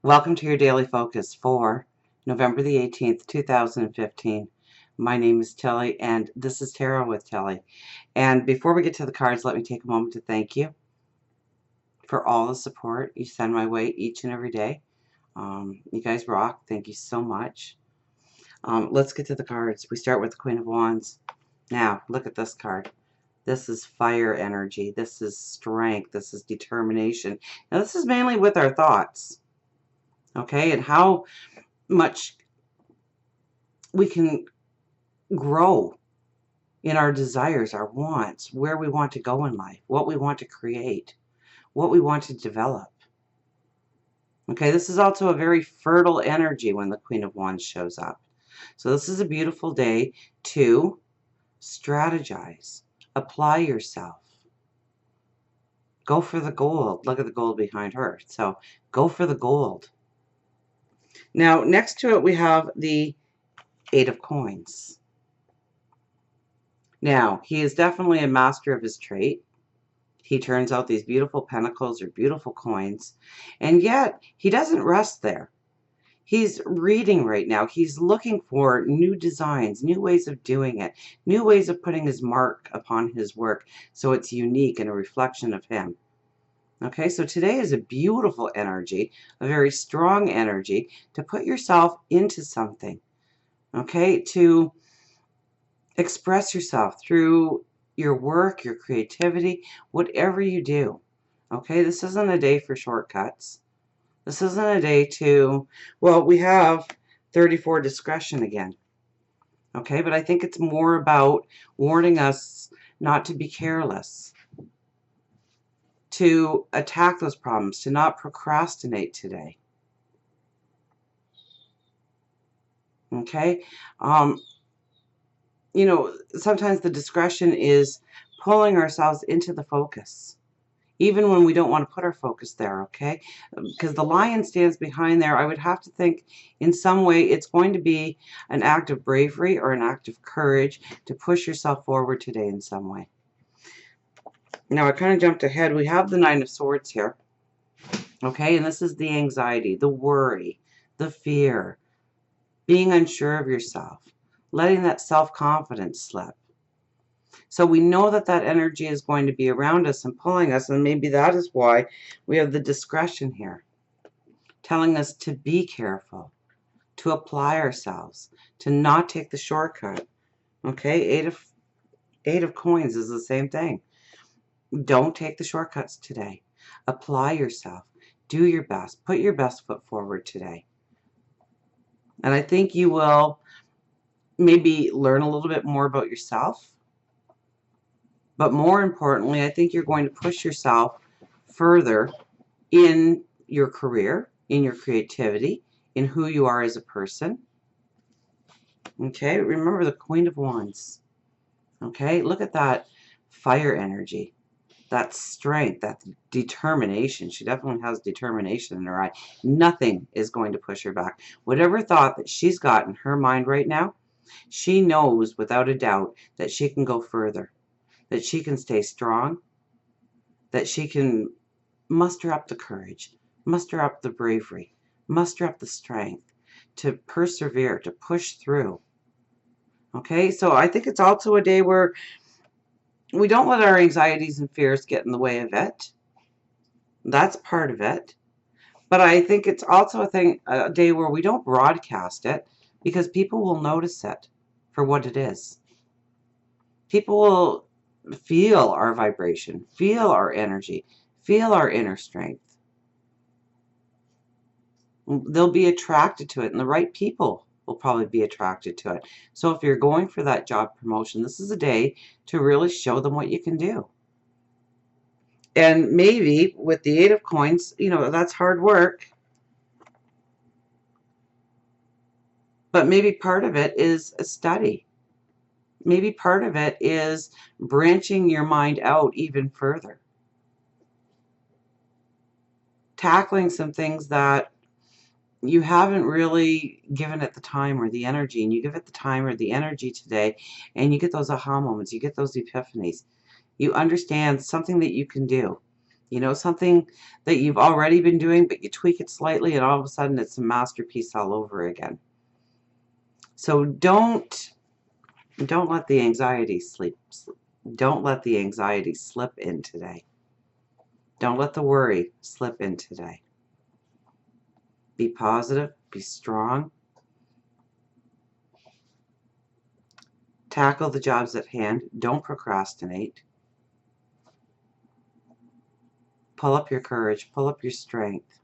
Welcome to your daily focus for November the 18th, 2015. My name is Tilly, and this is Tarot with Tilly. And before we get to the cards, let me take a moment to thank you for all the support you send my way each and every day. You guys rock. Thank you so much. Let's get to the cards. We start with the Queen of Wands. Now, look at this card. This is fire energy. This is strength. This is determination. Now, this is mainly with our thoughts. Okay, and how much we can grow in our desires, our wants, where we want to go in life, what we want to create, what we want to develop. Okay, this is also a very fertile energy when the Queen of Wands shows up. So this is a beautiful day to strategize, apply yourself, go for the gold. Look at the gold behind her. So go for the gold. Now, next to it, we have the Eight of Coins. Now, he is definitely a master of his trade. He turns out these beautiful pentacles or beautiful coins, and yet he doesn't rest there. He's reading right now. He's looking for new designs, new ways of doing it, new ways of putting his mark upon his work so it's unique and a reflection of him. Okay, so today is a beautiful energy, a very strong energy to put yourself into something, okay, to express yourself through your work, your creativity, whatever you do. Okay, this isn't a day for shortcuts. This isn't a day to, well, we have 34 discretion again. Okay, but I think it's more about warning us not to be careless, to attack those problems, to not procrastinate today. Okay, sometimes the discretion is pulling ourselves into the focus, even when we don't want to put our focus there, okay? Because the lion stands behind there, I would have to think in some way it's going to be an act of bravery or an act of courage to push yourself forward today in some way. Now, I kind of jumped ahead. We have the Nine of Swords here, okay? And this is the anxiety, the worry, the fear, being unsure of yourself, letting that self-confidence slip. So we know that that energy is going to be around us and pulling us, and maybe that is why we have the discretion here, telling us to be careful, to apply ourselves, to not take the shortcut. Okay, Eight of Coins is the same thing. Don't take the shortcuts today. Apply yourself. Do your best. Put your best foot forward today. And I think you will maybe learn a little bit more about yourself. But more importantly, I think you're going to push yourself further in your career, in your creativity, in who you are as a person. Okay, remember the Queen of Wands. Okay, look at that fire energy, that strength, that determination. She definitely has determination in her eye. Nothing is going to push her back. Whatever thought that she's got in her mind right now, she knows without a doubt that she can go further, that she can stay strong, that she can muster up the courage, muster up the bravery, muster up the strength to persevere, to push through. Okay, so I think it's also a day where we don't let our anxieties and fears get in the way of it. That's part of it. But I think it's also a day where we don't broadcast it because people will notice it for what it is. People will feel our vibration, feel our energy, feel our inner strength. They'll be attracted to it, and the right people will probably be attracted to it. So if you're going for that job promotion, this is a day to really show them what you can do. And maybe with the Eight of Coins, that's hard work. But maybe part of it is a study. Maybe part of it is branching your mind out even further. Tackling some things that you haven't really given it the time or the energy, and you give it the time or the energy today, and you get those aha moments, you get those epiphanies. You understand something that you can do. You know, something that you've already been doing, but you tweak it slightly and all of a sudden it's a masterpiece all over again. So don't let the anxiety don't let the anxiety slip in today. Don't let the worry slip in today. Be positive, be strong. Tackle the jobs at hand. Don't procrastinate. Pull up your courage, pull up your strength.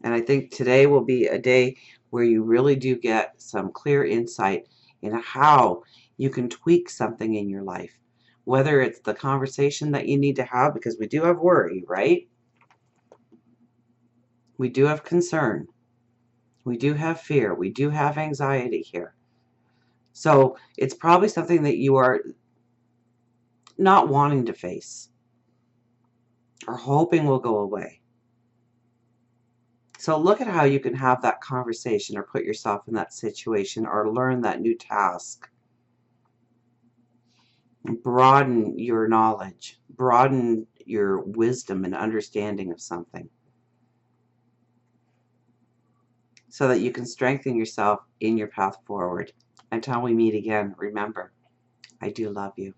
And I think today will be a day where you really do get some clear insight into how you can tweak something in your life. Whether it's the conversation that you need to have, because we do have worry, right? We do have concern. We do have fear. We do have anxiety here. So it's probably something that you are not wanting to face or hoping will go away. So look at how you can have that conversation or put yourself in that situation or learn that new task. Broaden your knowledge, broaden your wisdom and understanding of something so that you can strengthen yourself in your path forward. Until we meet again, remember, I do love you.